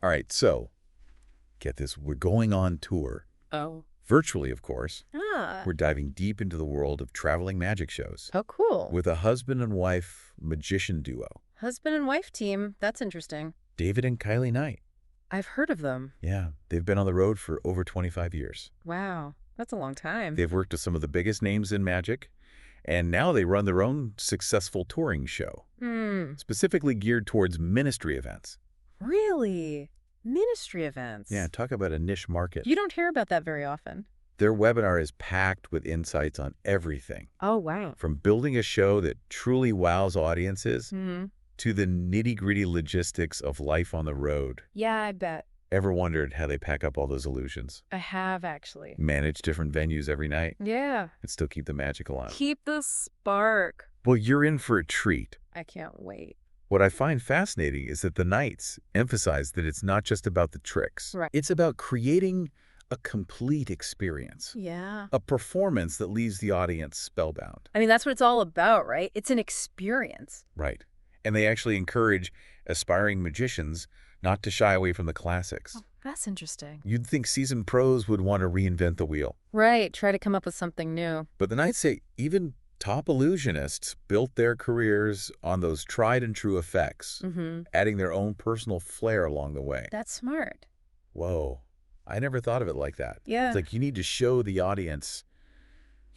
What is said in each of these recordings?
All right, so get this. We're going on tour, Oh. virtually, of course. Ah. We're diving deep into the world of traveling magic shows Oh, cool. with a husband and wife magician duo, Husband and wife team. That's interesting. David and Kylie Knight. I've heard of them. Yeah, they've been on the road for over 25 years. Wow. That's a long time. They've worked with some of the biggest names in magic, and now they run their own successful touring show, specifically geared towards ministry events. Really? Ministry events? Yeah, talk about a niche market. You don't hear about that very often. Their webinar is packed with insights on everything, Oh, wow. from building a show that truly wows audiences Hmm. to the nitty-gritty logistics of life on the road. Yeah, I bet. Ever wondered how they pack up all those illusions? I have, actually. Manage different venues every night Yeah. and still keep the magic alive. Keep the spark. Well, you're in for a treat. I can't wait. What I find fascinating is that the Knights emphasize that it's not just about the tricks. Right. It's about creating a complete experience, Yeah. a performance that leaves the audience spellbound. I mean, that's what it's all about, right? It's an experience. Right. And they actually encourage aspiring magicians not to shy away from the classics. Oh, that's interesting. You'd think seasoned pros would want to reinvent the wheel. Right. Try to come up with something new. But the Knights say even top illusionists built their careers on those tried and true effects, adding their own personal flair along the way. That's smart. Whoa. I never thought of it like that. Yeah. It's like you need to show the audience,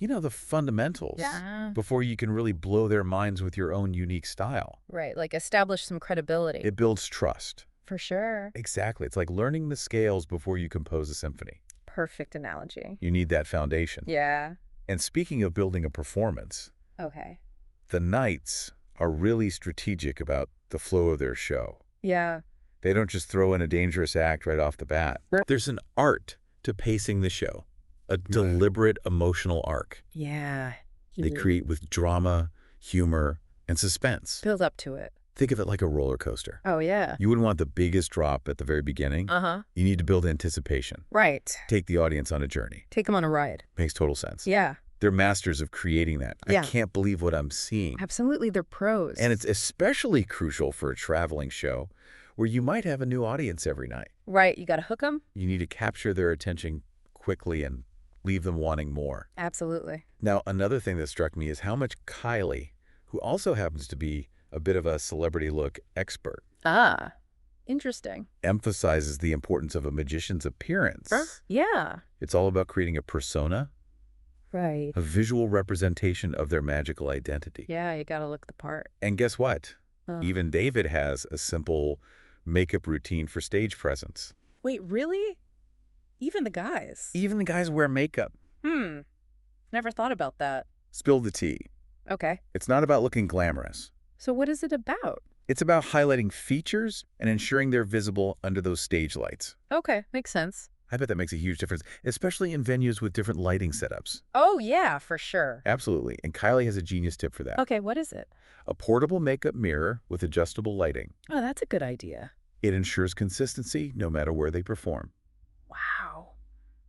the fundamentals Yeah. before you can really blow their minds with your own unique style. Right. Like establish some credibility. It builds trust. For sure. Exactly. It's like learning the scales before you compose a symphony. Perfect analogy. You need that foundation. Yeah. And speaking of building a performance, Okay. the Knights are really strategic about the flow of their show. Yeah. They don't just throw in a dangerous act right off the bat. There's an art to pacing the show, a deliberate emotional arc. Yeah. They create with drama, humor, and suspense. Build up to it. Think of it like a roller coaster. Oh, yeah. You wouldn't want the biggest drop at the very beginning. Uh-huh. You need to build anticipation. Right. Take the audience on a journey. Take them on a ride. Makes total sense. Yeah. They're masters of creating that. Yeah. I can't believe what I'm seeing. Absolutely. They're pros. And it's especially crucial for a traveling show where you might have a new audience every night. Right. You got to hook them? You need to capture their attention quickly and leave them wanting more. Absolutely. Now, another thing that struck me is how much Kylie, who also happens to be a bit of a celebrity look expert, Ah. Interesting. emphasizes the importance of a magician's appearance. Yeah. It's all about creating a persona, Right. a visual representation of their magical identity. Yeah, you got to look the part. And guess what? Uh. Even David has a simple makeup routine for stage presence. Wait, really? Even the guys? Even the guys wear makeup. Never thought about that. Spill the tea. Okay. It's not about looking glamorous. So what is it about? It's about highlighting features and ensuring they're visible under those stage lights. Okay, makes sense. I bet that makes a huge difference, especially in venues with different lighting setups. Oh, yeah, for sure. Absolutely. And Kylie has a genius tip for that. Okay, what is it? A portable makeup mirror with adjustable lighting. Oh, that's a good idea. It ensures consistency no matter where they perform. Wow.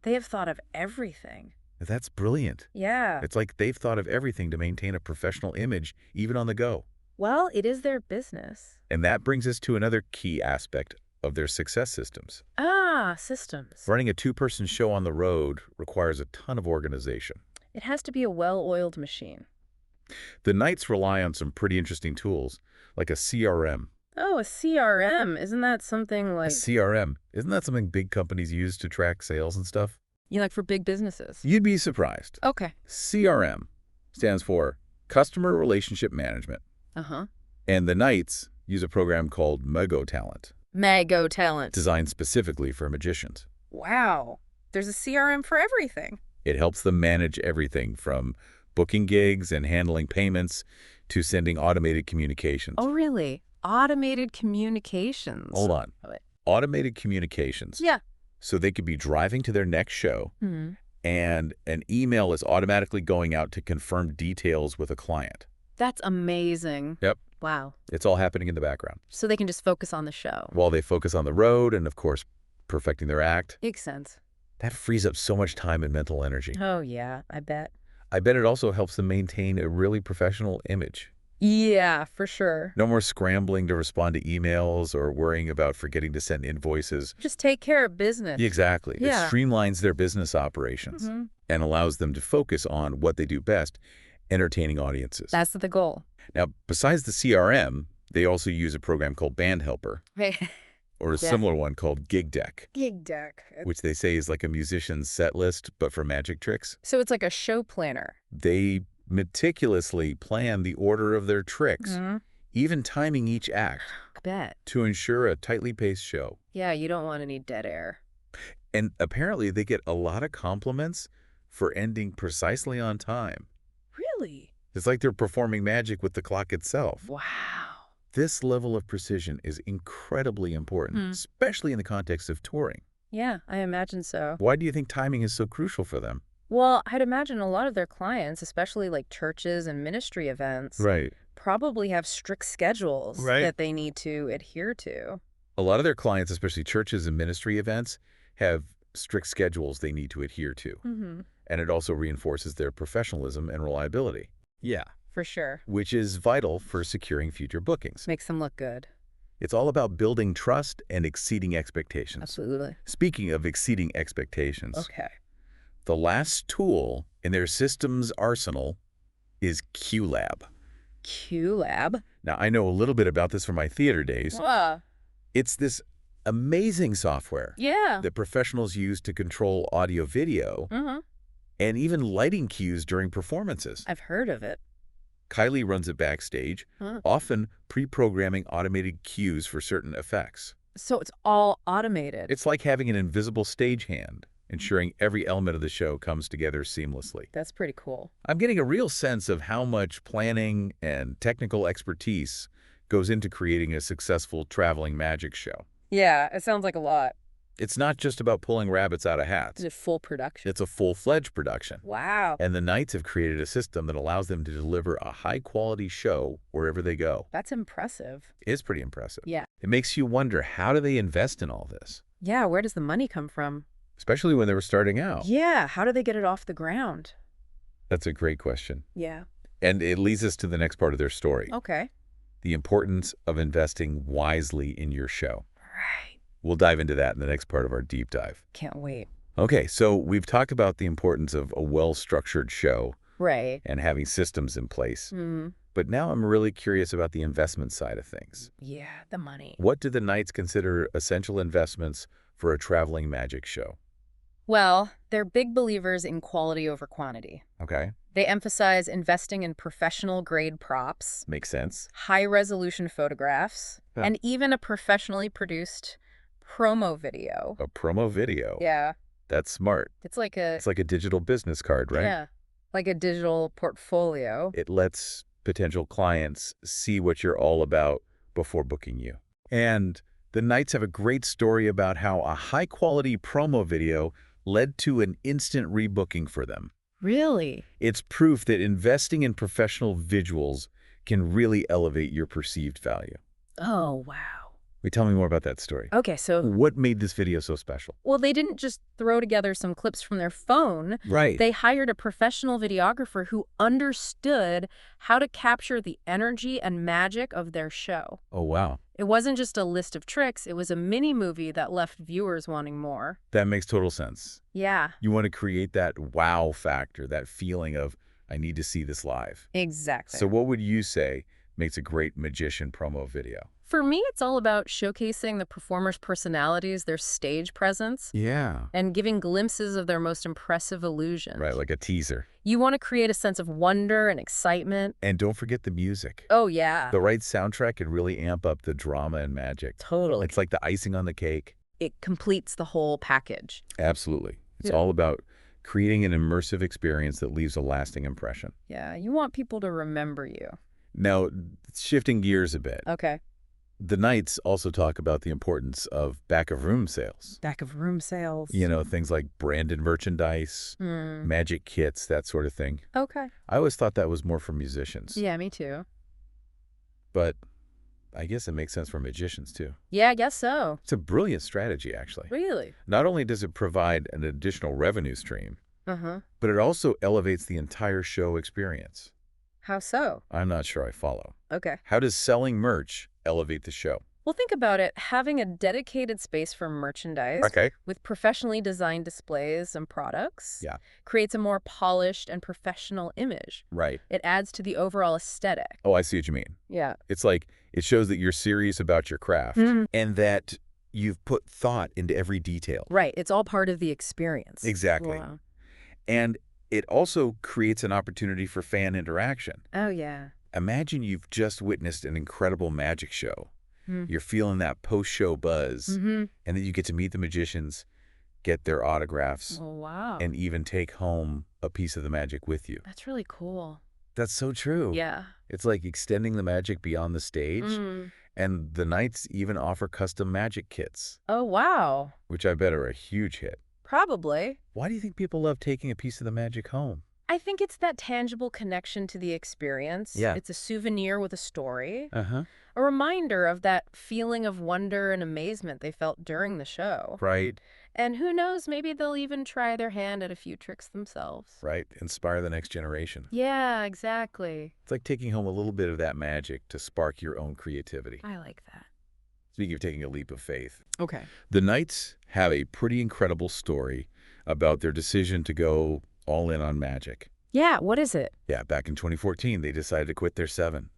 They have thought of everything. That's brilliant. Yeah. It's like they've thought of everything to maintain a professional image, even on the go. Well, it is their business. And that brings us to another key aspect of their success systems. Ah, systems. Running a two-person show on the road requires a ton of organization. It has to be a well-oiled machine. The Knights rely on some pretty interesting tools, like a CRM. Oh, a CRM. Isn't that something A like... CRM. Isn't that something big companies use to track sales and stuff? like for big businesses? You'd be surprised. Okay. CRM stands for Customer Relationship Management. Uh-huh. And the Knights use a program called Mago Talent, Mago Talent. designed specifically for magicians. Wow. There's a CRM for everything. It helps them manage everything from booking gigs and handling payments to sending automated communications. Oh, really? Automated communications. Hold on. Oh, wait. Automated communications. Yeah. So they could be driving to their next show, Hmm. and an email is automatically going out to confirm details with a client. That's amazing. Yep. Wow. It's all happening in the background So they can just focus on the show. while they focus on the road and, of course, perfecting their act. Makes sense. That frees up so much time and mental energy. Oh, yeah, I bet. I bet it also helps them maintain a really professional image. Yeah, for sure. No more scrambling to respond to emails or worrying about forgetting to send invoices. Just take care of business. Exactly. It Yeah. streamlines their business operations and allows them to focus on what they do best, entertaining audiences. That's the goal. Now, besides the CRM, they also use a program called Band Helper, Right. or a similar one called Gig Deck, Gig deck. which they say is like a musician's set list, but for magic tricks. So it's like a show planner. They meticulously plan the order of their tricks, even timing each act, I bet. to ensure a tightly paced show. Yeah, you don't want any dead air. And apparently they get a lot of compliments for ending precisely on time. Really? It's like they're performing magic with the clock itself. Wow. This level of precision is incredibly important, especially in the context of touring. Yeah, I imagine so. Why do you think timing is so crucial for them? Well, I'd imagine a lot of their clients, especially like churches and ministry events, Right. probably have strict schedules Right. that they need to adhere to. A lot of their clients, especially churches and ministry events, have strict schedules they need to adhere to. And it also reinforces their professionalism and reliability. Yeah. For sure. Which is vital for securing future bookings. Makes them look good. It's all about building trust and exceeding expectations. Absolutely. Speaking of exceeding expectations, Okay. the last tool in their systems arsenal is QLab. QLab? Now, I know a little bit about this from my theater days. Wow. It's this amazing software Yeah. that professionals use to control audio-video and even lighting cues during performances. I've heard of it. Kylie runs it backstage, often pre-programming automated cues for certain effects. So it's all automated. It's like having an invisible stagehand, ensuring every element of the show comes together seamlessly. That's pretty cool. I'm getting a real sense of how much planning and technical expertise goes into creating a successful traveling magic show. Yeah, it sounds like a lot. It's not just about pulling rabbits out of hats. Is it full production? It's a full-fledged production. Wow. And the Knights have created a system that allows them to deliver a high-quality show wherever they go. That's impressive. It is pretty impressive. Yeah. It makes you wonder, how do they invest in all this? Yeah, where does the money come from? Especially when they were starting out. Yeah, how do they get it off the ground? That's a great question. Yeah. And it leads us to the next part of their story. Okay. The importance of investing wisely in your show. Right. We'll dive into that in the next part of our deep dive. Can't wait. Okay, so we've talked about the importance of a well-structured show Right. and having systems in place. But now I'm really curious about the investment side of things. Yeah, the money. What do the Knights consider essential investments for a traveling magic show? Well, they're big believers in quality over quantity. Okay, They emphasize investing in professional-grade props, makes sense. high-resolution photographs, Yeah. and even a professionally produced promo video. A promo video. Yeah. That's smart. It's like a... It's like a digital business card, right? Yeah. Like a digital portfolio. It lets potential clients see what you're all about before booking you. And the Knights have a great story about how a high-quality promo video led to an instant rebooking for them. Really? It's proof that investing in professional visuals can really elevate your perceived value. Oh, wow. Wait, tell me more about that story. Okay, so... What made this video so special? Well, they didn't just throw together some clips from their phone. Right. They hired a professional videographer who understood how to capture the energy and magic of their show. Oh, wow. It wasn't just a list of tricks, it was a mini-movie that left viewers wanting more. That makes total sense. Yeah. You want to create that wow factor, that feeling of, I need to see this live. Exactly. So what would you say makes a great magician promo video? For me, it's all about showcasing the performers' personalities, their stage presence, Yeah. and giving glimpses of their most impressive illusions. Right, like a teaser. You want to create a sense of wonder and excitement. And don't forget the music. Oh, yeah. The right soundtrack can really amp up the drama and magic. Totally. It's like the icing on the cake. It completes the whole package. Absolutely. It's Yeah. all about creating an immersive experience that leaves a lasting impression. Yeah, you want people to remember you. Now, shifting gears a bit, Okay. the Knights also talk about the importance of back-of-room sales. Back of room sales. You know, things like branded merchandise, magic kits, that sort of thing. Okay. I always thought that was more for musicians. Yeah, me too. But I guess it makes sense for magicians, too. Yeah, I guess so. It's a brilliant strategy, actually. Really? Not only does it provide an additional revenue stream, Uh-huh. but it also elevates the entire show experience. How so? I'm not sure I follow. Okay. How does selling merch elevate the show? Well, think about it. Having a dedicated space for merchandise Okay. with professionally designed displays and products Yeah. creates a more polished and professional image. Right. It adds to the overall aesthetic. Oh, I see what you mean. Yeah. It's like it shows that you're serious about your craft and that you've put thought into every detail. Right. It's all part of the experience. Exactly. Wow. And it also creates an opportunity for fan interaction. Oh, yeah. Imagine you've just witnessed an incredible magic show. Hmm. You're feeling that post-show buzz, Mm-hmm. and then you get to meet the magicians, get their autographs, Oh, wow. and even take home a piece of the magic with you. That's really cool. That's so true. Yeah. It's like extending the magic beyond the stage, Mm. and the Knights even offer custom magic kits, Oh, wow. which I bet are a huge hit. Probably. Why do you think people love taking a piece of the magic home? I think it's that tangible connection to the experience. Yeah. It's a souvenir with a story, Uh-huh. a reminder of that feeling of wonder and amazement they felt during the show. Right, And who knows, maybe they'll even try their hand at a few tricks themselves. right. Inspire the next generation. Yeah, exactly. It's like taking home a little bit of that magic to spark your own creativity. I like that. Speaking of taking a leap of faith, Okay. the Knights have a pretty incredible story about their decision to go all in on magic. Yeah, what is it? Yeah, back in 2014, they decided to quit their 7.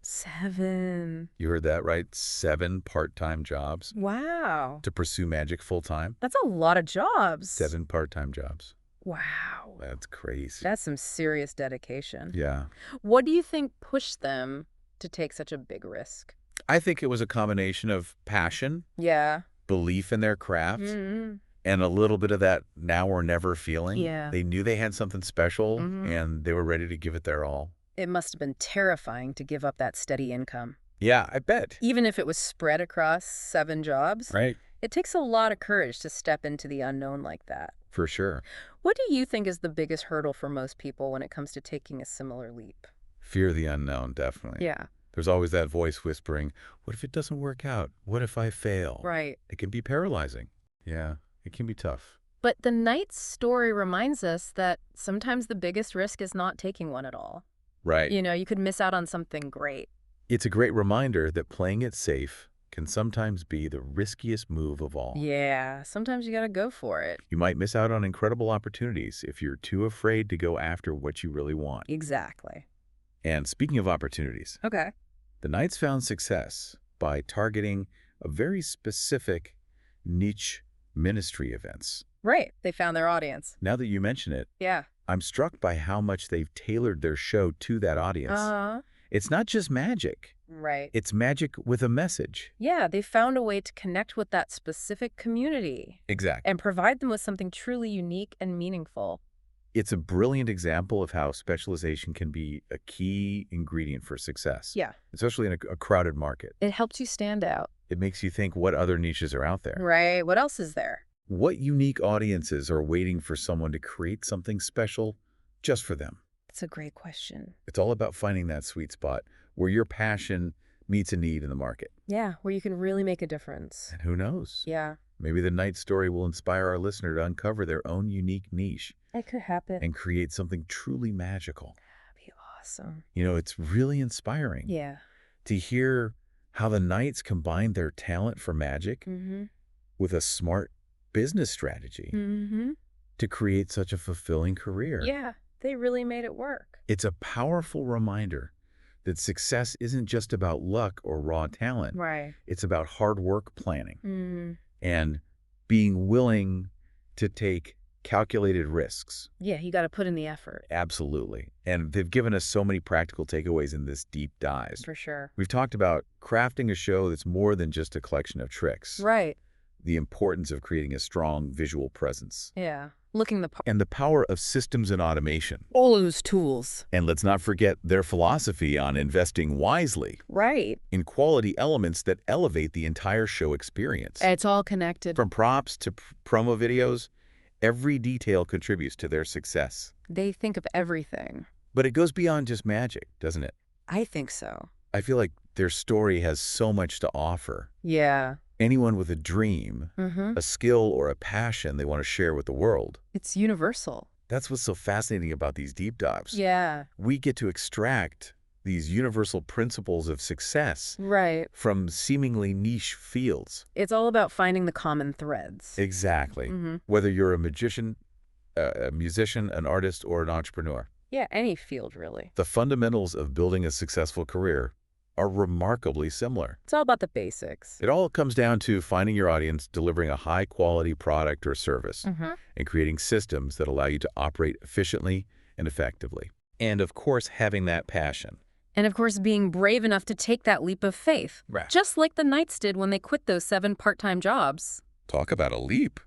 you heard that right, 7 part-time jobs Wow. to pursue magic full-time. That's a lot of jobs. 7 part-time jobs. Wow. That's crazy. That's some serious dedication. Yeah. What do you think pushed them to take such a big risk? I think it was a combination of passion, Yeah. belief in their craft, Mm-hmm. and a little bit of that now or never feeling. Yeah. They knew they had something special, Mhm. and they were ready to give it their all. It must have been terrifying to give up that steady income. Yeah, I bet. Even if it was spread across 7 jobs, Right? it takes a lot of courage to step into the unknown like that. For sure. What do you think is the biggest hurdle for most people when it comes to taking a similar leap? Fear of the unknown, definitely. Yeah, There's always that voice whispering, what if it doesn't work out? What if I fail? right. It can be paralyzing. Yeah, it can be tough. But the Knight's story reminds us that sometimes the biggest risk is not taking one at all. Right. You could miss out on something great. It's a great reminder that playing it safe can sometimes be the riskiest move of all. Yeah, sometimes you gotta go for it. You might miss out on incredible opportunities if you're too afraid to go after what you really want. Exactly. And speaking of opportunities, Okay. the Knights found success by targeting a very specific niche ministry events. Right. They found their audience. Now that you mention it, Yeah. I'm struck by how much they've tailored their show to that audience. Uh-huh. It's not just magic. Right. It's magic with a message. Yeah, they found a way to connect with that specific community Exactly. and provide them with something truly unique and meaningful. It's a brilliant example of how specialization can be a key ingredient for success, Yeah. especially in a crowded market. It helps you stand out. It makes you think what other niches are out there. Right. What else is there? What unique audiences are waiting for someone to create something special just for them? That's a great question. It's all about finding that sweet spot where your passion meets a need in the market. Yeah, where you can really make a difference. And who knows? Yeah, Maybe the Knight story will inspire our listener to uncover their own unique niche it could happen. and create something truly magical. That'd be awesome. You know, it's really inspiring Yeah. to hear how the Knights combined their talent for magic Mm-hmm. with a smart business strategy Mm-hmm. to create such a fulfilling career. Yeah, they really made it work. It's a powerful reminder that success isn't just about luck or raw talent. Right. It's about hard work planning Mm-hmm. and being willing to take calculated risks. Yeah, you got to put in the effort. Absolutely. And they've given us so many practical takeaways in this deep dive. For sure. We've talked about crafting a show that's more than just a collection of tricks. Right. The importance of creating a strong visual presence. Yeah. Looking the part. And the power of systems and automation. All of those tools. And let's not forget their philosophy on investing wisely Right. in quality elements that elevate the entire show experience. It's all connected. From props to promo videos, every detail contributes to their success. They think of everything. But it goes beyond just magic, doesn't it? I think so. I feel like their story has so much to offer. Yeah. Anyone with a dream, Mm-hmm. a skill, or a passion they want to share with the world. It's universal. That's what's so fascinating about these deep dives. Yeah. We get to extract these universal principles of success Right. from seemingly niche fields. It's all about finding the common threads. Exactly. Mm-hmm. Whether you're a magician, a musician, an artist, or an entrepreneur. Yeah, any field, really. The fundamentals of building a successful career are remarkably similar. It's all about the basics. It all comes down to finding your audience, delivering a high-quality product or service, Mm-hmm. and creating systems that allow you to operate efficiently and effectively. And, of course, having that passion. And of course, being brave enough to take that leap of faith. Right. Just like the Knights did when they quit those 7 part-time jobs. Talk about a leap.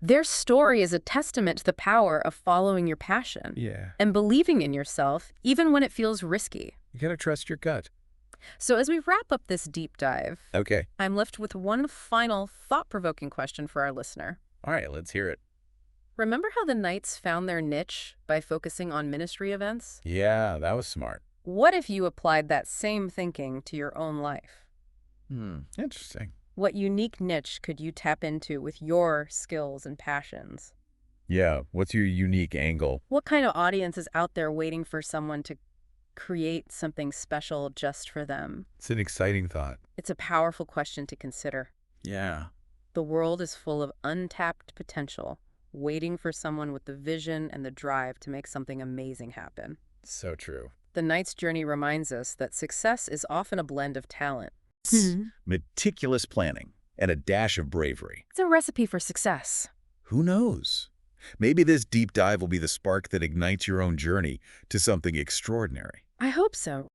Their story is a testament to the power of following your passion. Yeah. And believing in yourself, even when it feels risky. You gotta trust your gut. So as we wrap up this deep dive, Okay. I'm left with one final thought-provoking question for our listener. All right, let's hear it. Remember how the Knights found their niche by focusing on ministry events? Yeah, that was smart. What if you applied that same thinking to your own life? Interesting. What unique niche could you tap into with your skills and passions? Yeah, what's your unique angle? What kind of audience is out there waiting for someone to create something special just for them? It's an exciting thought. It's a powerful question to consider. Yeah. The world is full of untapped potential, waiting for someone with the vision and the drive to make something amazing happen. So true. The Knight's journey reminds us that success is often a blend of talent. Meticulous planning and a dash of bravery. It's a recipe for success. Who knows? Maybe this deep dive will be the spark that ignites your own journey to something extraordinary. I hope so.